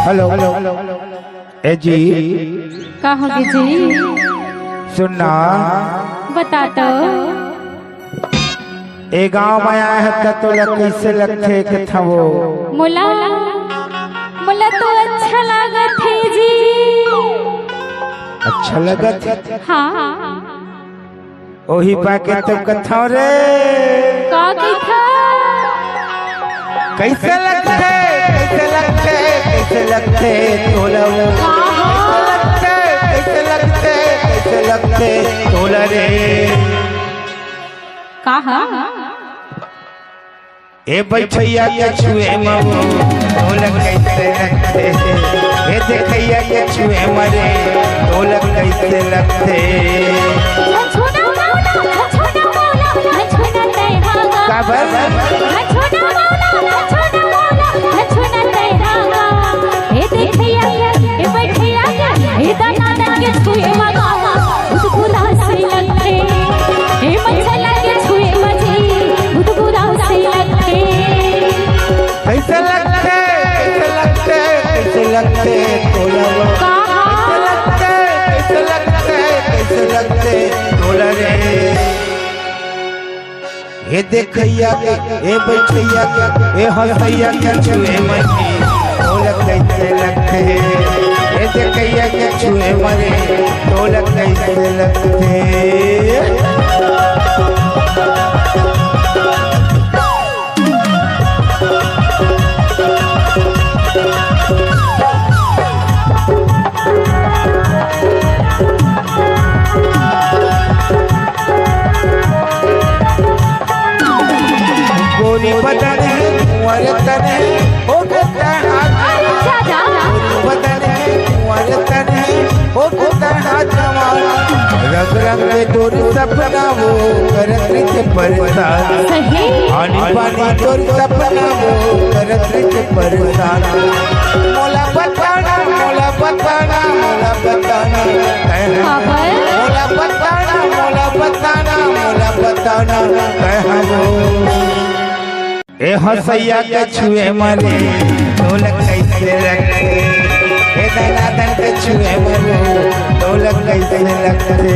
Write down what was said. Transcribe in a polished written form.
Hello ए जी कहोगे जी? सुनना, बता तो। ए गांव में आया है तो कैसे लगते के था वो? मुला मुला तो अच्छा लागत है जी। अच्छा लगत? हाँ। ओही पाके तुम कथा रे का कथा? कैसे लगते कैसे लगते कैसे लगते तोला कैसे लगते कैसे लगते तोला रे कहा? ए बैठैया के छुए मगो ढोलक कैसे लगते, ए देखैया के छुए मरे ढोलक कैसे लगते। कैसे लगते कैसे लगते कैसे लगते तोला कैसे लगते कैसे लगते तोला रे। ए देखैया के ए बैठैया के ए हंसैया के छुए मरे ढोलक कैसे लगते, ए देखैया के छुए मरे ढोलक कैसे लगते। गोरी बदन है कुंवर तन है हो गता बदन है कुंवर तन है हो गता रंग रंग में तोर सपना वो करत रिच परेशान आनी पानी तोर सपना वो करत रिच परेशान। मोला बताना मोला बताना मोला बताना मोला बताना मोला बताना मोला बताना कहाँ वो। ए हंसैया के छुए मरे ढोलक कैसे लगते, ए दनादन के छुए मरे ढोलक कैसे लगते।